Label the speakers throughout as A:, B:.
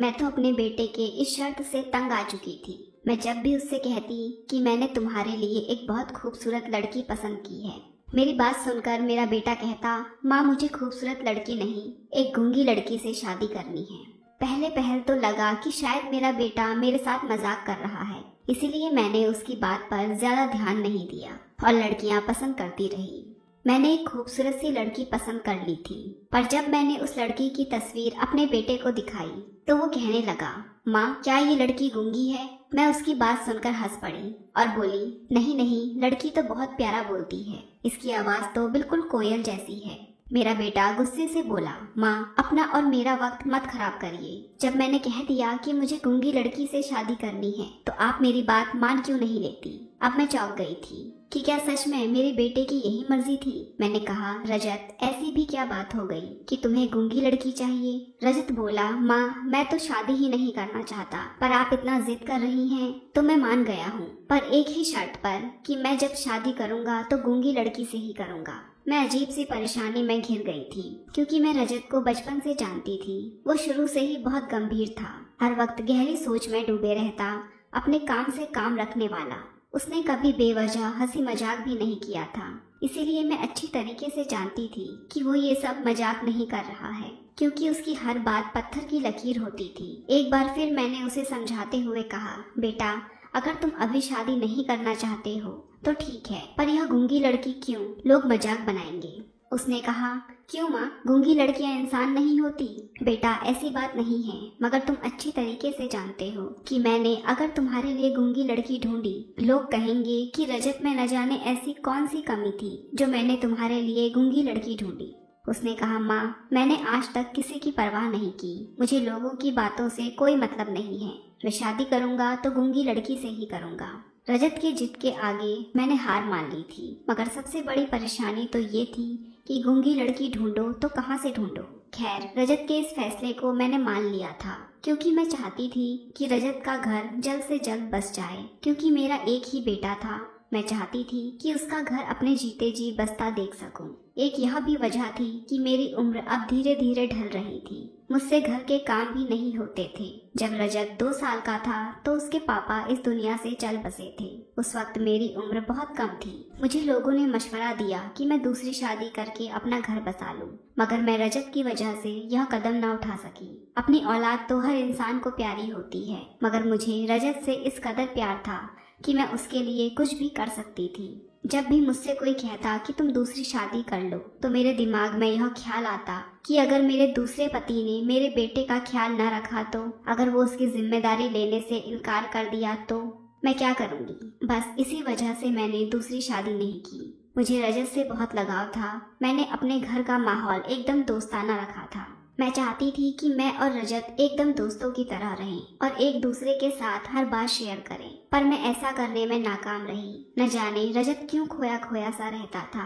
A: मैं तो अपने बेटे के इस शर्त से तंग आ चुकी थी। मैं जब भी उससे कहती कि मैंने तुम्हारे लिए एक बहुत खूबसूरत लड़की पसंद की है, मेरी बात सुनकर मेरा बेटा कहता, माँ मुझे खूबसूरत लड़की नहीं, एक गूंगी लड़की से शादी करनी है। पहले पहल तो लगा कि शायद मेरा बेटा मेरे साथ मजाक कर रहा है, इसीलिए मैंने उसकी बात पर ज्यादा ध्यान नहीं दिया और लड़कियां पसंद करती रही। मैंने एक खूबसूरत सी लड़की पसंद कर ली थी, पर जब मैंने उस लड़की की तस्वीर अपने बेटे को दिखाई तो वो कहने लगा, माँ क्या ये लड़की गूंगी है? मैं उसकी बात सुनकर हंस पड़ी और बोली, नहीं नहीं, लड़की तो बहुत प्यारा बोलती है, इसकी आवाज तो बिल्कुल कोयल जैसी है। मेरा बेटा गुस्से से बोला, माँ अपना और मेरा वक्त मत खराब करिए। जब मैंने कह दिया कि मुझे गूंगी लड़की से शादी करनी है तो आप मेरी बात मान क्यों नहीं लेती? अब मैं चौंक गई थी कि क्या सच में मेरे बेटे की यही मर्जी थी। मैंने कहा, रजत ऐसी भी क्या बात हो गई कि तुम्हें गूंगी लड़की चाहिए? रजत बोला, माँ मैं तो शादी ही नहीं करना चाहता, पर आप इतना जिद कर रही हैं तो मैं मान गया हूँ, पर एक ही शर्त पर कि मैं जब शादी करूँगा तो गूंगी लड़की से ही करूँगा। मैं अजीब सी परेशानी में घिर गई थी क्योंकि मैं रजत को बचपन से जानती थी। वो शुरू से ही बहुत गंभीर था, हर वक्त गहरी सोच में डूबे रहता, अपने काम से काम रखने वाला। उसने कभी बेवजह हंसी मजाक भी नहीं किया था, इसीलिए मैं अच्छी तरीके से जानती थी कि वो ये सब मजाक नहीं कर रहा है, क्योंकि उसकी हर बात पत्थर की लकीर होती थी। एक बार फिर मैंने उसे समझाते हुए कहा, बेटा अगर तुम अभी शादी नहीं करना चाहते हो तो ठीक है, पर यह गूंगी लड़की क्यों? लोग मजाक बनाएंगे। उसने कहा, क्यों माँ, गूंगी लड़कियां इंसान नहीं होती? बेटा ऐसी बात नहीं है, मगर तुम अच्छी तरीके से जानते हो कि मैंने अगर तुम्हारे लिए गूंगी लड़की ढूंढी, लोग कहेंगे कि रजत में न जाने ऐसी कौन सी कमी थी जो मैंने तुम्हारे लिए गूंगी लड़की ढूंढी। उसने कहा, माँ मैंने आज तक किसी की परवाह नहीं की, मुझे लोगों की बातों से कोई मतलब नहीं है, मैं शादी करूंगा तो गूंगी लड़की से ही करूंगा। रजत की जिद के आगे मैंने हार मान ली थी, मगर सबसे बड़ी परेशानी तो ये थी कि गूंगी लड़की ढूंढो तो कहाँ से ढूंढो। खैर रजत के इस फैसले को मैंने मान लिया था, क्योंकि मैं चाहती थी कि रजत का घर जल्द से जल्द बस जाए, क्योंकि मेरा एक ही बेटा था। मैं चाहती थी कि उसका घर अपने जीते जी बसता देख सकूं। एक यह भी वजह थी कि मेरी उम्र अब धीरे धीरे ढल रही थी, मुझसे घर के काम भी नहीं होते थे। जब रजत 2 साल का था तो उसके पापा इस दुनिया से चल बसे थे। उस वक्त मेरी उम्र बहुत कम थी। मुझे लोगों ने मशवरा दिया कि मैं दूसरी शादी करके अपना घर बसा लूं, मगर मैं रजत की वजह से यह कदम न उठा सकी। अपनी औलाद तो हर इंसान को प्यारी होती है, मगर मुझे रजत से इस कदर प्यार था कि मैं उसके लिए कुछ भी कर सकती थी। जब भी मुझसे कोई कहता कि तुम दूसरी शादी कर लो तो मेरे दिमाग में यह ख्याल आता कि अगर मेरे दूसरे पति ने मेरे बेटे का ख्याल न रखा तो, अगर वो उसकी जिम्मेदारी लेने से इनकार कर दिया तो मैं क्या करूँगी। बस इसी वजह से मैंने दूसरी शादी नहीं की। मुझे रजत से बहुत लगाव था। मैंने अपने घर का माहौल एकदम दोस्ताना रखा था। मैं चाहती थी कि मैं और रजत एकदम दोस्तों की तरह रहें और एक दूसरे के साथ हर बात शेयर करें, पर मैं ऐसा करने में नाकाम रही। न जाने रजत क्यों खोया खोया सा रहता था।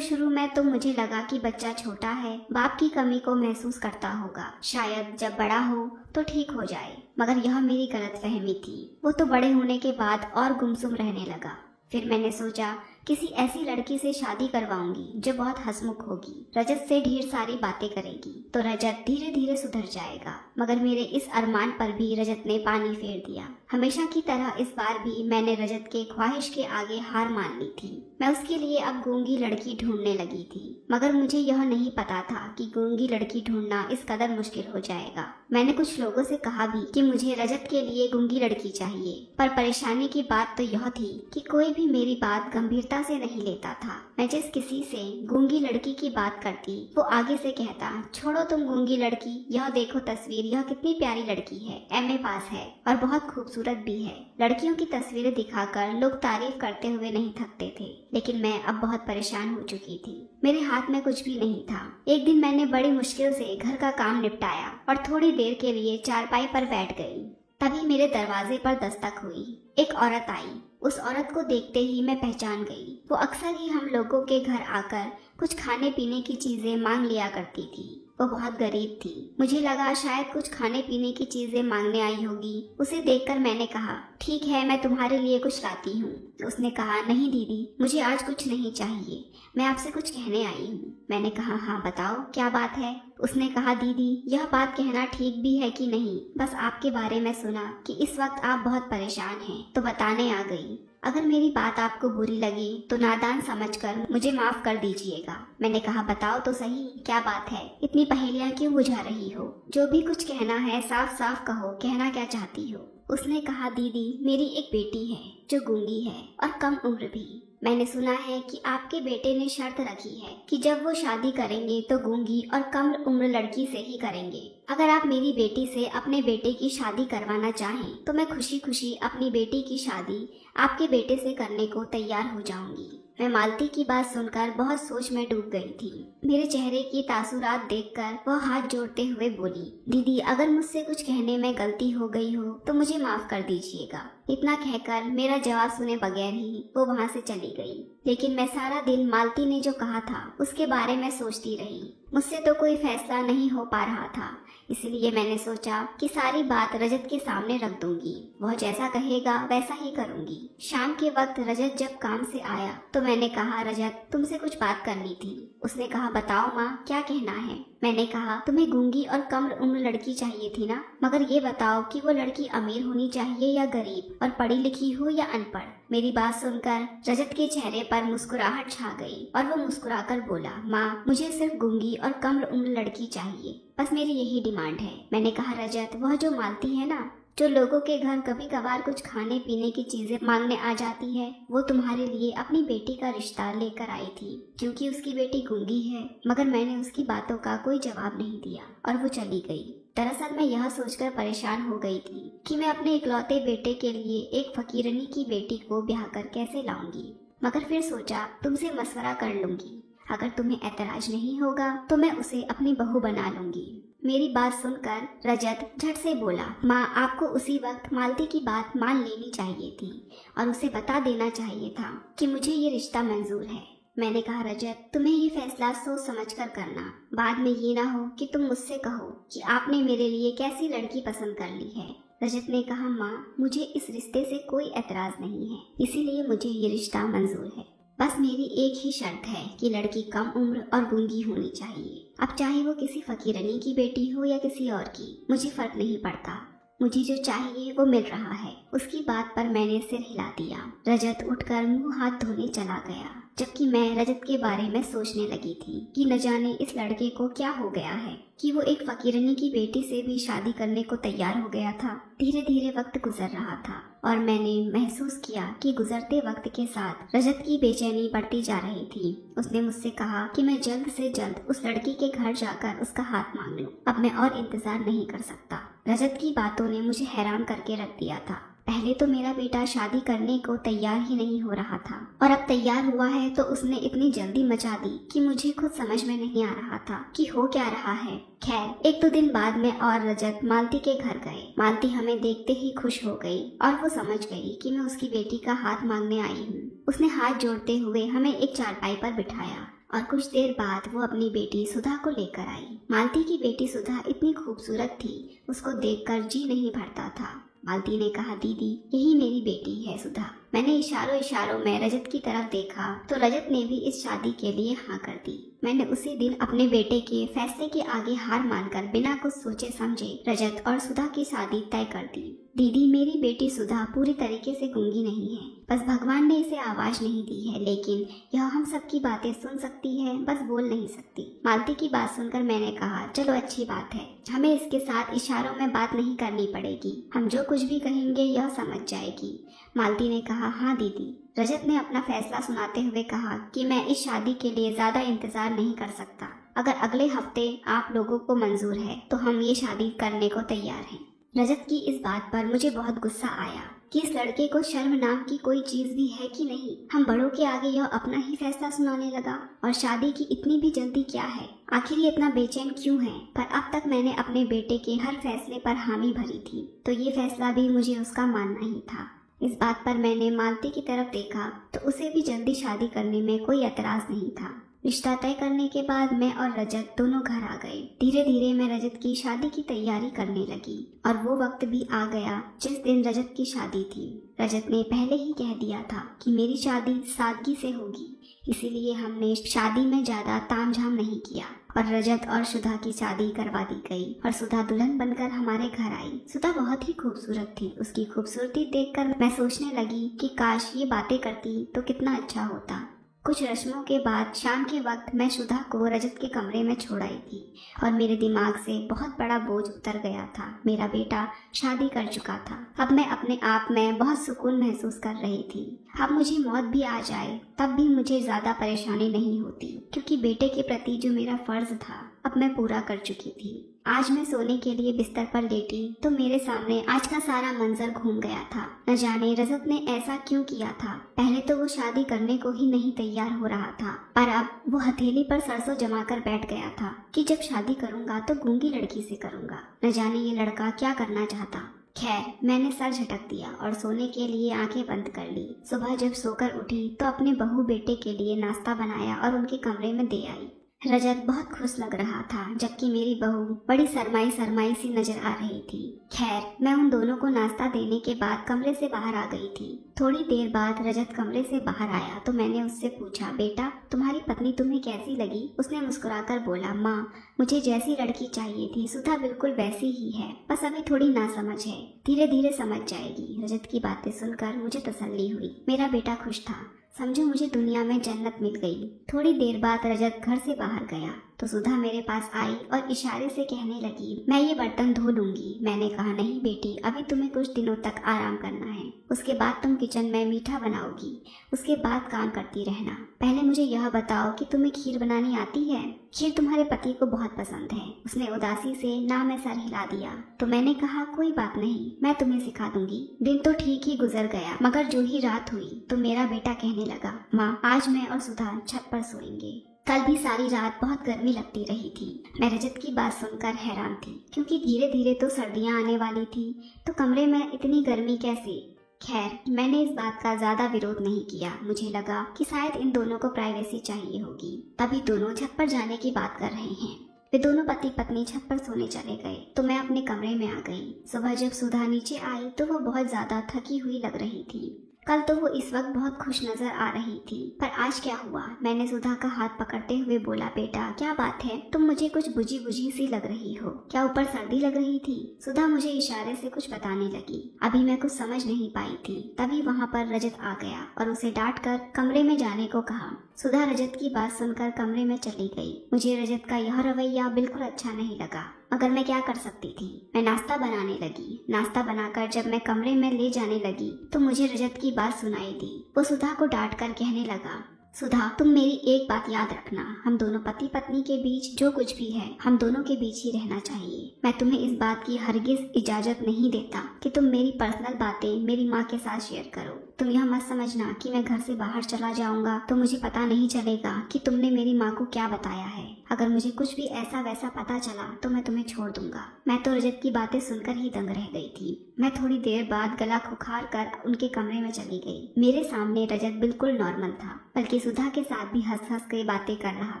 A: शुरू में तो मुझे लगा कि बच्चा छोटा है, बाप की कमी को महसूस करता होगा, शायद जब बड़ा हो तो ठीक हो जाए, मगर यह मेरी गलतफहमी थी। वो तो बड़े होने के बाद और गुमसुम रहने लगा। फिर मैंने सोचा किसी ऐसी लड़की से शादी करवाऊंगी जो बहुत हंसमुख होगी, रजत से ढेर सारी बातें करेगी, तो रजत धीरे धीरे सुधर जाएगा। मगर मेरे इस अरमान पर भी रजत ने पानी फेर दिया। हमेशा की तरह इस बार भी मैंने रजत के ख्वाहिश के आगे हार मान ली थी। मैं उसके लिए अब गूंगी लड़की ढूंढने लगी थी, मगर मुझे यह नहीं पता था कि गूंगी लड़की ढूंढना इस कदर मुश्किल हो जाएगा। मैंने कुछ लोगों से कहा भी कि मुझे रजत के लिए गूंगी लड़की चाहिए, पर परेशानी की बात तो यह थी कि कोई भी मेरी बात गंभीरता से नहीं लेता था। मैं जिस किसी से गूंगी लड़की की बात करती वो आगे से कहता, छोड़ो तुम गूंगी लड़की, यह देखो तस्वीर, यह कितनी प्यारी लड़की है, एमए पास है और बहुत खूबसूरत भी है। लड़कियों की तस्वीरें दिखाकर लोग तारीफ करते हुए नहीं थकते थे, लेकिन मैं अब बहुत परेशान हो चुकी थी। मेरे हाथ में कुछ भी नहीं था। एक दिन मैंने बड़ी मुश्किल से घर का काम निपटाया और थोड़ी देर के लिए चारपाई पर बैठ गई। तभी मेरे दरवाजे पर दस्तक हुई। एक औरत आई। उस औरत को देखते ही मैं पहचान गई। वो अक्सर ही हम लोगों के घर आकर कुछ खाने पीने की चीजें मांग लिया करती थी। वो बहुत गरीब थी। मुझे लगा शायद कुछ खाने पीने की चीजें मांगने आई होगी। उसे देखकर मैंने कहा, ठीक है, मैं तुम्हारे लिए कुछ लाती हूँ। उसने कहा, नहीं दीदी, मुझे आज कुछ नहीं चाहिए, मैं आपसे कुछ कहने आई हूँ। मैंने कहा, हाँ बताओ, क्या बात है? उसने कहा, दीदी यह बात कहना ठीक भी है कि नहीं, बस आपके बारे में सुना कि इस वक्त आप बहुत परेशान हैं, तो बताने आ गई। अगर मेरी बात आपको बुरी लगी तो नादान समझकर मुझे माफ कर दीजिएगा। मैंने कहा, बताओ तो सही, क्या बात है? इतनी पहेलियां क्यों बुझा रही हो? जो भी कुछ कहना है साफ साफ कहो, कहना क्या चाहती हो? उसने कहा, दीदी मेरी एक बेटी है जो गूंगी है और कम उम्र भी। मैंने सुना है कि आपके बेटे ने शर्त रखी है कि जब वो शादी करेंगे तो गूंगी और कम उम्र लड़की से ही करेंगे। अगर आप मेरी बेटी से अपने बेटे की शादी करवाना चाहें तो मैं खुशी खुशी अपनी बेटी की शादी आपके बेटे से करने को तैयार हो जाऊंगी। मैं मालती की बात सुनकर बहुत सोच में डूब गई थी। मेरे चेहरे की तासुरात देखकर वह हाथ जोड़ते हुए बोली, दीदी अगर मुझसे कुछ कहने में गलती हो गई हो तो मुझे माफ कर दीजिएगा। इतना कहकर मेरा जवाब सुने बगैर ही वो वहाँ से चली गई। लेकिन मैं सारा दिन मालती ने जो कहा था उसके बारे में सोचती रही। मुझसे तो कोई फैसला नहीं हो पा रहा था, इसलिए मैंने सोचा कि सारी बात रजत के सामने रख दूंगी, वह जैसा कहेगा वैसा ही करूंगी। शाम के वक्त रजत जब काम से आया तो मैंने कहा, रजत तुमसे कुछ बात करनी थी। उसने कहा, बताओ माँ, क्या कहना है? मैंने कहा, तुम्हें गूंगी और कम उम्र लड़की चाहिए थी ना, मगर ये बताओ कि वो लड़की अमीर होनी चाहिए या गरीब, और पढ़ी लिखी हो या अनपढ़? मेरी बात सुनकर रजत के चेहरे पर मुस्कुराहट छा गई और वो मुस्कुराकर बोला, माँ मुझे सिर्फ गूंगी और कम उम्र लड़की चाहिए, बस मेरी यही डिमांड है। मैंने कहा, रजत वह जो मालती है ना, जो लोगों के घर कभी कभार कुछ खाने पीने की चीजें मांगने आ जाती है, वो तुम्हारे लिए अपनी बेटी का रिश्ता लेकर आई थी क्योंकि उसकी बेटी गूंगी है। मगर मैंने उसकी बातों का कोई जवाब नहीं दिया और वो चली गई। दरअसल मैं यह सोचकर परेशान हो गई थी कि मैं अपने इकलौते बेटे के लिए एक फकीरनी की बेटी को ब्याह कर कैसे लाऊंगी। मगर फिर सोचा तुमसे मशवरा कर लूंगी, अगर तुम्हें ऐतराज नहीं होगा तो मैं उसे अपनी बहू बना लूंगी। मेरी बात सुनकर रजत झट से बोला, माँ आपको उसी वक्त मालती की बात मान लेनी चाहिए थी और उसे बता देना चाहिए था कि मुझे ये रिश्ता मंजूर है। मैंने कहा, रजत तुम्हें ये फैसला सोच समझ कर करना, बाद में ये ना हो कि तुम मुझसे कहो कि आपने मेरे लिए कैसी लड़की पसंद कर ली है। रजत ने कहा, माँ मुझे इस रिश्ते से कोई एतराज नहीं है, इसीलिए मुझे ये रिश्ता मंजूर है। बस मेरी एक ही शर्त है कि लड़की कम उम्र और गूंगी होनी चाहिए। अब चाहे वो किसी फकीरनी की बेटी हो या किसी और की, मुझे फर्क नहीं पड़ता। मुझे जो चाहिए वो मिल रहा है। उसकी बात पर मैंने सिर हिला दिया। रजत उठकर मुंह हाथ धोने चला गया, जबकि मैं रजत के बारे में सोचने लगी थी कि न जाने इस लड़के को क्या हो गया है कि वो एक फकीरनी की बेटी से भी शादी करने को तैयार हो गया था। धीरे धीरे वक्त गुजर रहा था और मैंने महसूस किया कि गुजरते वक्त के साथ रजत की बेचैनी बढ़ती जा रही थी। उसने मुझसे कहा कि मैं जल्द से जल्द उस लड़की के घर जाकर उसका हाथ मांग लूं। अब मैं और इंतजार नहीं कर सकता। रजत की बातों ने मुझे हैरान करके रख दिया था। पहले तो मेरा बेटा शादी करने को तैयार ही नहीं हो रहा था और अब तैयार हुआ है तो उसने इतनी जल्दी मचा दी कि मुझे खुद समझ में नहीं आ रहा था कि हो क्या रहा है। खैर एक दो दिन बाद में और रजत मालती के घर गए। मालती हमें देखते ही खुश हो गई और वो समझ गई कि मैं उसकी बेटी का हाथ मांगने आई हूँ। उसने हाथ जोड़ते हुए हमें एक चारपाई पर बिठाया और कुछ देर बाद वो अपनी बेटी सुधा को लेकर आई। मालती की बेटी सुधा इतनी खूबसूरत थी, उसको देखकर जी नहीं भरता था। मालती ने कहा, दीदी यही मेरी बेटी है सुधा। मैंने इशारों इशारों में रजत की तरफ देखा तो रजत ने भी इस शादी के लिए हाँ कर दी। मैंने उसी दिन अपने बेटे के फैसले के आगे हार मानकर बिना कुछ सोचे समझे रजत और सुधा की शादी तय कर दी। दीदी मेरी बेटी सुधा पूरी तरीके से गूंगी नहीं है, बस भगवान ने इसे आवाज नहीं दी है, लेकिन यह हम सबकी बातें सुन सकती है, बस बोल नहीं सकती। मालती की बात सुनकर मैंने कहा, चलो अच्छी बात है, हमें इसके साथ इशारों में बात नहीं करनी पड़ेगी, हम जो कुछ भी कहेंगे यह समझ जाएगी। मालती ने कहा, हाँ दीदी। रजत ने अपना फैसला सुनाते हुए कहा कि मैं इस शादी के लिए ज्यादा इंतजार नहीं कर सकता। अगर अगले हफ्ते आप लोगों को मंजूर है तो हम ये शादी करने को तैयार हैं। रजत की इस बात पर मुझे बहुत गुस्सा आया कि इस लड़के को शर्म नाम की कोई चीज भी है कि नहीं। हम बड़ों के आगे यह अपना ही फैसला सुनाने लगा और शादी की इतनी भी जल्दी क्या है, आखिर ये इतना बेचैन क्यों है। पर अब तक मैंने अपने बेटे के हर फैसले पर हामी भरी थी, तो ये फैसला भी मुझे उसका मानना ही था। इस बात पर मैंने मालती की तरफ देखा तो उसे भी जल्दी शादी करने में कोई एतराज नहीं था, रिश्ता तय करने के बाद मैं और रजत दोनों घर आ गए। धीरे धीरे मैं रजत की शादी की तैयारी करने लगी और वो वक्त भी आ गया जिस दिन रजत की शादी थी। रजत ने पहले ही कह दिया था कि मेरी शादी सादगी से होगी, इसीलिए हमने शादी में ज्यादा तामझाम नहीं किया और रजत और सुधा की शादी करवा दी गई और सुधा दुल्हन बनकर हमारे घर आई। सुधा बहुत ही खूबसूरत थी। उसकी खूबसूरती देखकर मैं सोचने लगी कि काश ये बातें करती तो कितना अच्छा होता। कुछ रस्मों के बाद शाम के वक्त मैं सुधा को रजत के कमरे में छोड़ आई थी और मेरे दिमाग से बहुत बड़ा बोझ उतर गया था। मेरा बेटा शादी कर चुका था। अब मैं अपने आप में बहुत सुकून महसूस कर रही थी। अब मुझे मौत भी आ जाए तब भी मुझे ज्यादा परेशानी नहीं होती, क्योंकि बेटे के प्रति जो मेरा फर्ज था अब मैं पूरा कर चुकी थी। आज मैं सोने के लिए बिस्तर पर लेटी तो मेरे सामने आज का सारा मंजर घूम गया था। न जाने रजत ने ऐसा क्यों किया था। पहले तो वो शादी करने को ही नहीं तैयार हो रहा था, पर अब वो हथेली पर सरसों जमा कर बैठ गया था कि जब शादी करूंगा तो गूंगी लड़की से करूंगा। न जाने ये लड़का क्या करना चाहता। खैर, मैंने सर झटक दिया और सोने के लिए आंखें बंद कर ली। सुबह जब सोकर उठी तो अपने बहू बेटे के लिए नाश्ता बनाया और उनके कमरे में दे आई। रजत बहुत खुश लग रहा था, जबकि मेरी बहू बड़ी शर्माई शर्माई सी नजर आ रही थी। खैर, मैं उन दोनों को नाश्ता देने के बाद कमरे से बाहर आ गई थी। थोड़ी देर बाद रजत कमरे से बाहर आया तो मैंने उससे पूछा, बेटा तुम्हारी पत्नी तुम्हें कैसी लगी? उसने मुस्कुराकर बोला, माँ मुझे जैसी लड़की चाहिए थी सुधा बिल्कुल वैसी ही है, बस अभी थोड़ी नासमझ है, धीरे धीरे समझ जाएगी। रजत की बातें सुनकर मुझे तसल्ली हुई। मेरा बेटा खुश था। समझो मुझे दुनिया में जन्नत मिल गई। थोड़ी देर बाद रजत घर से बाहर गया तो सुधा मेरे पास आई और इशारे से कहने लगी, मैं ये बर्तन धो लूंगी। मैंने कहा, नहीं बेटी, अभी तुम्हें कुछ दिनों तक आराम करना है, उसके बाद तुम किचन में मीठा बनाओगी, उसके बाद काम करती रहना। पहले मुझे यह बताओ कि तुम्हें खीर बनानी आती है? खीर तुम्हारे पति को बहुत पसंद है। उसने उदासी से ना में सर हिला दिया। तो मैंने कहा, कोई बात नहीं, मैं तुम्हें सिखा दूंगी। दिन तो ठीक ही गुजर गया, मगर जो ही रात हुई तो मेरा बेटा कहने लगा, माँ आज मैं और सुधा छत पर सोएंगे। कल भी सारी रात बहुत गर्मी लगती रही थी। मैं रजत की बात सुनकर हैरान थी, क्योंकि धीरे धीरे तो सर्दियां आने वाली थी, तो कमरे में इतनी गर्मी कैसे? खैर, मैंने इस बात का ज्यादा विरोध नहीं किया। मुझे लगा कि शायद इन दोनों को प्राइवेसी चाहिए होगी, तभी दोनों छत पर जाने की बात कर रहे हैं। वे दोनों पति पत्नी छत पर सोने चले गए तो मैं अपने कमरे में आ गई। सुबह जब सुधा नीचे आई तो वो बहुत ज्यादा थकी हुई लग रही थी। कल तो वो इस वक्त बहुत खुश नजर आ रही थी, पर आज क्या हुआ? मैंने सुधा का हाथ पकड़ते हुए बोला, बेटा क्या बात है? तुम मुझे कुछ बुझी बुझी सी लग रही हो। क्या ऊपर सर्दी लग रही थी? सुधा मुझे इशारे से कुछ बताने लगी। अभी मैं कुछ समझ नहीं पाई थी। तभी वहाँ पर रजत आ गया और उसे डांट कर कमरे में जाने को कहा। सुधा रजत की बात सुनकर कमरे में चली गई। मुझे रजत का यह रवैया बिल्कुल अच्छा नहीं लगा, मगर मैं क्या कर सकती थी। मैं नाश्ता बनाने लगी। नाश्ता बनाकर जब मैं कमरे में ले जाने लगी तो मुझे रजत की बात सुनाई दी। वो सुधा को डांट कर कहने लगा, सुधा तुम मेरी एक बात याद रखना, हम दोनों पति पत्नी के बीच जो कुछ भी है हम दोनों के बीच ही रहना चाहिए। मैं तुम्हें इस बात की हरगिज इजाजत नहीं देता कि तुम मेरी पर्सनल बातें मेरी माँ के साथ शेयर करो। तुम यह मत समझना कि मैं घर से बाहर चला जाऊंगा तो मुझे पता नहीं चलेगा कि तुमने मेरी माँ को क्या बताया है। अगर मुझे कुछ भी ऐसा वैसा पता चला तो मैं तुम्हें छोड़ दूंगा। मैं तो रजत की बातें सुनकर ही दंग रह गई थी। मैं थोड़ी देर बाद गला खुखार कर उनके कमरे में चली गई। मेरे सामने रजत बिल्कुल नॉर्मल था, बल्कि सुधा के साथ भी हंस हंस के बातें कर रहा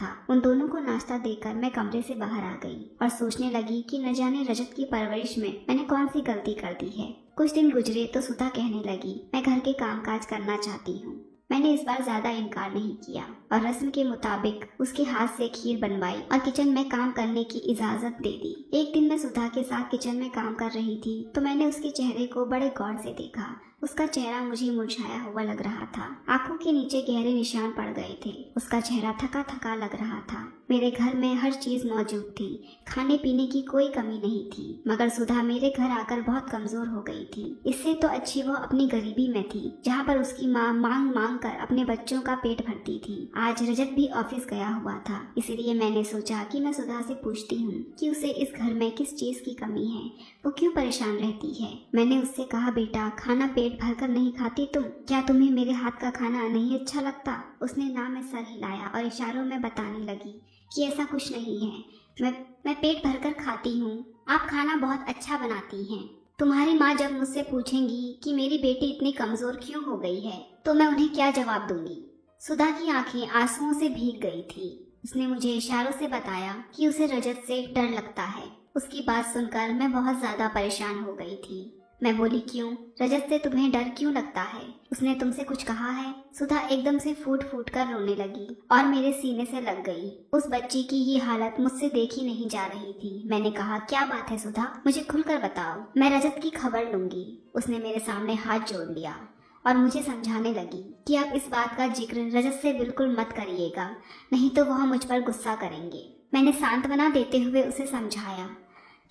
A: था। उन दोनों को नाश्ता देकर मैं कमरे से बाहर आ गई और सोचने लगी कि न जाने रजत की परवरिश में मैंने कौन सी गलती कर दी है। कुछ दिन गुजरे तो सुधा कहने लगी, मैं घर के कामकाज करना चाहती हूँ। मैंने इस बार ज्यादा इनकार नहीं किया और रस्म के मुताबिक उसके हाथ से खीर बनवाई और किचन में काम करने की इजाजत दे दी। एक दिन मैं सुधा के साथ किचन में काम कर रही थी तो मैंने उसके चेहरे को बड़े गौर से देखा। उसका चेहरा मुझे मुरझाया हुआ लग रहा था। आंखों के नीचे गहरे निशान पड़ गए थे। उसका चेहरा थका थका लग रहा था। मेरे घर में हर चीज मौजूद थी, खाने पीने की कोई कमी नहीं थी, मगर सुधा मेरे घर आकर बहुत कमजोर हो गई थी। इससे तो अच्छी वो अपनी गरीबी में थी, जहाँ पर उसकी माँ मांग मांग कर अपने बच्चों का पेट भरती थी। आज रजत भी ऑफिस गया हुआ था, इसलिए मैंने सोचा कि मैं सुधा से पूछती हूँ कि उसे इस घर में किस चीज की कमी है, वो क्यों परेशान रहती है। मैंने उससे कहा, बेटा खाना पेट भरकर नहीं खाती तुम? क्या तुम्हें मेरे हाथ का खाना नहीं अच्छा लगता? उसने ना में सर हिलाया और इशारों में बताने लगी कि ऐसा कुछ नहीं है, मैं पेट भरकर खाती हूँ। आप खाना बहुत अच्छा बनाती हैं। तुम्हारी माँ जब मुझसे पूछेंगी कि मेरी बेटी इतनी कमजोर क्यों हो गई है तो मैं उन्हें क्या जवाब दूंगी? सुधा की आंखें आंसुओं से भीग गई थी। उसने मुझे इशारों से बताया कि उसे रजत से डर लगता है। उसकी बात सुनकर मैं बहुत ज्यादा परेशान हो गई थी। मैं बोली, क्यों? रजत से तुम्हें डर क्यों लगता है? उसने तुमसे कुछ कहा है? सुधा एकदम से फूट फूट कर रोने लगी और मेरे सीने से लग गई। उस बच्ची की ये हालत मुझसे देखी नहीं जा रही थी। मैंने कहा, क्या बात है सुधा, मुझे खुलकर बताओ, मैं रजत की खबर लूंगी। उसने मेरे सामने हाथ जोड़ लिया और मुझे समझाने लगी कि आप इस बात का जिक्र रजत से बिल्कुल मत करिएगा, नहीं तो वह मुझ पर गुस्सा करेंगे। मैंने सांत्वना देते हुए उसे समझाया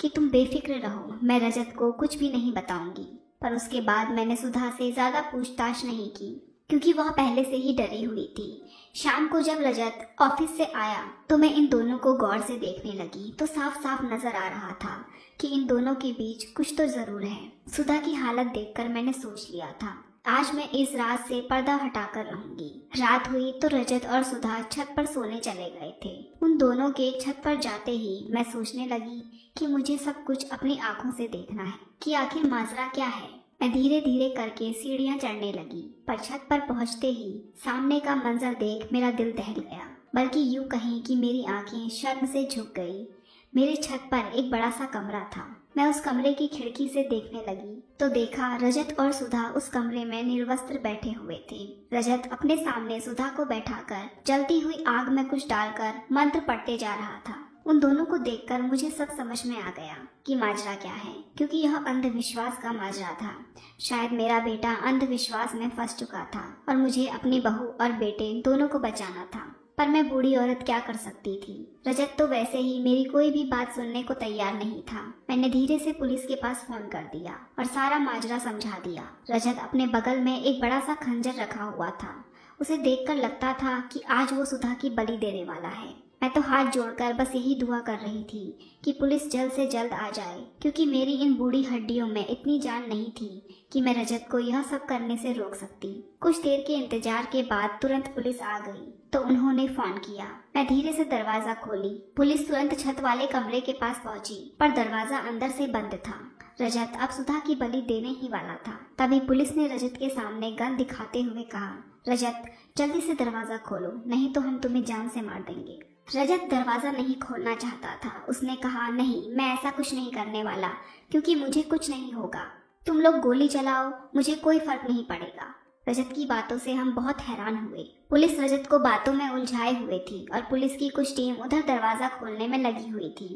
A: कि तुम बेफिक्र रहो, मैं रजत को कुछ भी नहीं बताऊंगी। पर उसके बाद मैंने सुधा से ज्यादा पूछताछ नहीं की, क्योंकि वह पहले से ही डरी हुई थी। शाम को जब रजत ऑफिस से आया तो मैं इन दोनों को गौर से देखने लगी तो साफ साफ नजर आ रहा था कि इन दोनों के बीच कुछ तो जरूर है। सुधा की हालत देखकर मैंने सोच लिया था, आज मैं इस रात से पर्दा हटाकर रहूंगी। रात हुई तो रजत और सुधा छत पर सोने चले गए थे। उन दोनों के छत पर जाते ही मैं सोचने लगी कि मुझे सब कुछ अपनी आंखों से देखना है कि आखिर माजरा क्या है। मैं धीरे धीरे करके सीढ़ियां चढ़ने लगी, पर छत पर पहुंचते ही सामने का मंजर देख मेरा दिल दहल गया, बल्कि यूं कहीं कि मेरी आंखें शर्म से झुक गई। मेरे छत पर एक बड़ा सा कमरा था। मैं उस कमरे की खिड़की से देखने लगी तो देखा रजत और सुधा उस कमरे में निर्वस्त्र बैठे हुए थे। रजत अपने सामने सुधा को बैठाकर जलती हुई आग में कुछ डालकर मंत्र पढ़ते जा रहा था। उन दोनों को देखकर मुझे सब समझ में आ गया कि माजरा क्या है, क्योंकि यह अंधविश्वास का माजरा था। शायद मेरा बेटा अंधविश्वास में फंस चुका था और मुझे अपनी बहू और बेटे दोनों को बचाना था। पर मैं बूढ़ी औरत क्या कर सकती थी? रजत तो वैसे ही मेरी कोई भी बात सुनने को तैयार नहीं था। मैंने धीरे से पुलिस के पास फोन कर दिया और सारा माजरा समझा दिया। रजत अपने बगल में एक बड़ा सा खंजर रखा हुआ था। उसे देखकर लगता था कि आज वो सुधा की बलि देने वाला है। मैं तो हाथ जोड़कर बस यही दुआ कर रही थी कि पुलिस जल्द से जल्द आ जाए, क्योंकि मेरी इन बूढ़ी हड्डियों में इतनी जान नहीं थी कि मैं रजत को यह सब करने से रोक सकती। कुछ देर के इंतजार के बाद तुरंत पुलिस आ गई तो उन्होंने फोन किया। मैं धीरे से दरवाजा खोली। पुलिस तुरंत छत वाले कमरे के पास पहुंची, पर दरवाजा अंदर से बंद था। रजत अब सुधा की बलि देने ही वाला था। तभी पुलिस ने रजत के सामने गन दिखाते हुए कहा, रजत जल्दी से दरवाजा खोलो, नहीं तो हम तुम्हें जान से मार देंगे। रजत दरवाजा नहीं खोलना चाहता था। उसने कहा, नहीं, मैं ऐसा कुछ नहीं करने वाला, क्योंकि मुझे कुछ नहीं होगा। तुम लोग गोली चलाओ, मुझे कोई फर्क नहीं पड़ेगा। रजत की बातों से हम बहुत हैरान हुए। पुलिस रजत को बातों में उलझाए हुए थी और पुलिस की कुछ टीम उधर दरवाजा खोलने में लगी हुई थी।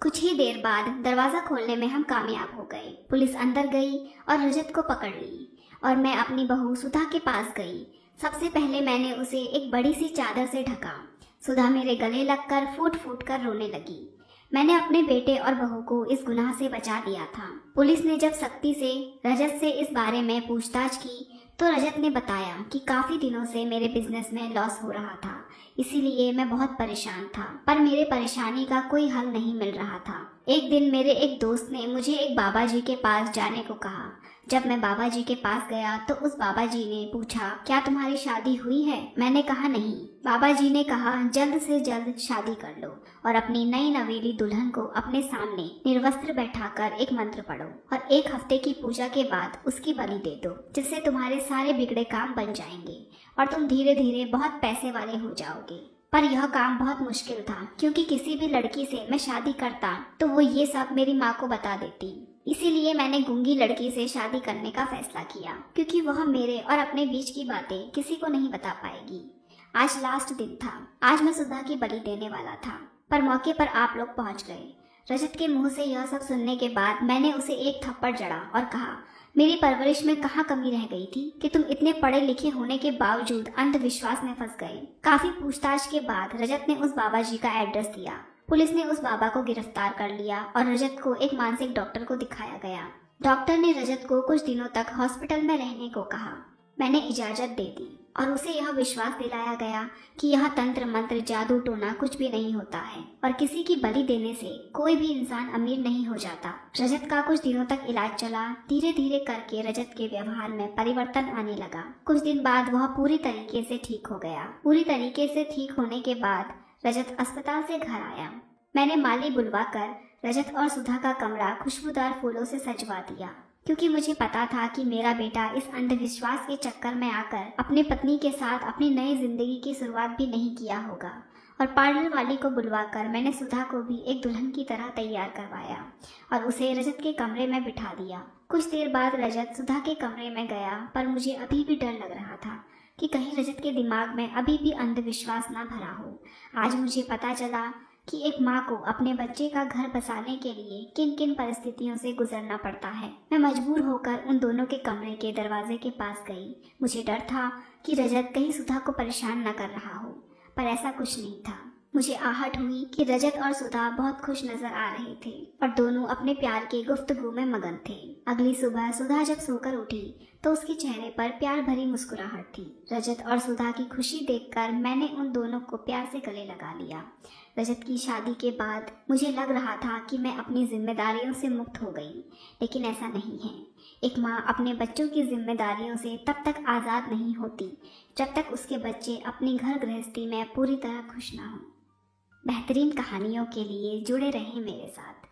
A: कुछ ही देर बाद दरवाजा खोलने में हम कामयाब हो गए। पुलिस अंदर गई और रजत को पकड़ ली और मैं अपनी बहू सुधा के पास गई। सबसे पहले मैंने उसे एक बड़ी सी चादर से ढका। सुधा मेरे गले लगकर फूट फूट कर रोने लगी। मैंने अपने बेटे और बहू को इस गुनाह से बचा लिया था। पुलिस ने जब सख्ती से रजत से इस बारे में पूछताछ की तो रजत ने बताया कि काफी दिनों से मेरे बिजनेस में लॉस हो रहा था, इसीलिए मैं बहुत परेशान था, पर मेरे परेशानी का कोई हल नहीं मिल रहा था। एक दिन मेरे एक दोस्त ने मुझे एक बाबा जी के पास जाने को कहा। जब मैं बाबा जी के पास गया तो उस बाबा जी ने पूछा, क्या तुम्हारी शादी हुई है? मैंने कहा, नहीं। बाबा जी ने कहा, जल्द से जल्द शादी कर लो और अपनी नई नवेली दुल्हन को अपने सामने निर्वस्त्र बैठाकर एक मंत्र पढ़ो और 1 हफ्ते की पूजा के बाद उसकी बलि दे दो, जिससे तुम्हारे सारे बिगड़े काम बन जाएंगे और तुम धीरे धीरे बहुत पैसे वाले हो जाओगे। पर यह काम बहुत मुश्किल था, क्योंकि किसी भी लड़की से मैं शादी करता तो वो ये सब मेरी माँ को बता देती। इसीलिए मैंने गूंगी लड़की से शादी करने का फैसला किया, क्योंकि वह मेरे और अपने बीच की बातें किसी को नहीं बता पाएगी। आज लास्ट दिन था। आज मैं सुधा की बलि देने वाला था, पर मौके पर आप लोग पहुंच गए। रजत के मुंह से यह सब सुनने के बाद मैंने उसे एक थप्पड़ जड़ा और कहा, मेरी परवरिश में कहाँ कमी रह गई थी कि तुम इतने पढ़े लिखे होने के बावजूद अंधविश्वास में फंस गए। काफी पूछताछ के बाद रजत ने उस बाबा जी का एड्रेस दिया। पुलिस ने उस बाबा को गिरफ्तार कर लिया और रजत को एक मानसिक डॉक्टर को दिखाया गया। डॉक्टर ने रजत को कुछ दिनों तक हॉस्पिटल में रहने को कहा। मैंने इजाजत दे दी और उसे यह विश्वास दिलाया गया कि यह तंत्र मंत्र जादू टोना कुछ भी नहीं होता है और किसी की बलि देने से कोई भी इंसान अमीर नहीं हो जाता। रजत का कुछ दिनों तक इलाज चला। धीरे धीरे करके रजत के व्यवहार में परिवर्तन आने लगा। कुछ दिन बाद वह पूरी तरीके से ठीक हो गया। पूरी तरीके से ठीक होने के बाद रजत अस्पताल से घर आया। मैंने माली बुलवाकर रजत और सुधा का कमरा खुशबूदार फूलों से सजवा दिया। क्योंकि मुझे पता था कि मेरा बेटा इस अंधविश्वास के चक्कर में आकर अपनी पत्नी के साथ अपनी नई जिंदगी की शुरुआत भी नहीं किया होगा। और पार्लर वाली को बुलवाकर मैंने सुधा को भी एक दुल्हन की तरह तैयार करवाया और उसे रजत के कमरे में बिठा दिया। कुछ देर बाद रजत सुधा के कमरे में गया, पर मुझे अभी भी डर लग रहा था कि कहीं रजत के दिमाग में अभी भी अंधविश्वास ना भरा हो। आज मुझे पता चला कि एक माँ को अपने बच्चे का घर बसाने के लिए किन किन परिस्थितियों से गुजरना पड़ता है। मैं मजबूर होकर उन दोनों के कमरे के दरवाजे के पास गई। मुझे डर था कि रजत कहीं सुधा को परेशान न कर रहा हो, पर ऐसा कुछ नहीं था। मुझे आहट हुई कि रजत और सुधा बहुत खुश नजर आ रहे थे और दोनों अपने प्यार की गुफ्तगू में मगन थे। अगली सुबह सुधा जब सोकर उठी तो उसके चेहरे पर प्यार भरी मुस्कुराहट थी। रजत और सुधा की खुशी देखकर मैंने उन दोनों को प्यार से गले लगा लिया। रजत की शादी के बाद मुझे लग रहा था कि मैं अपनी जिम्मेदारियों से मुक्त हो गई, लेकिन ऐसा नहीं है। एक माँ अपने बच्चों की जिम्मेदारियों से तब तक आज़ाद नहीं होती जब तक उसके बच्चे अपनी घर गृहस्थी में पूरी तरह खुश ना हों। बेहतरीन कहानियों के लिए जुड़े रहें मेरे साथ।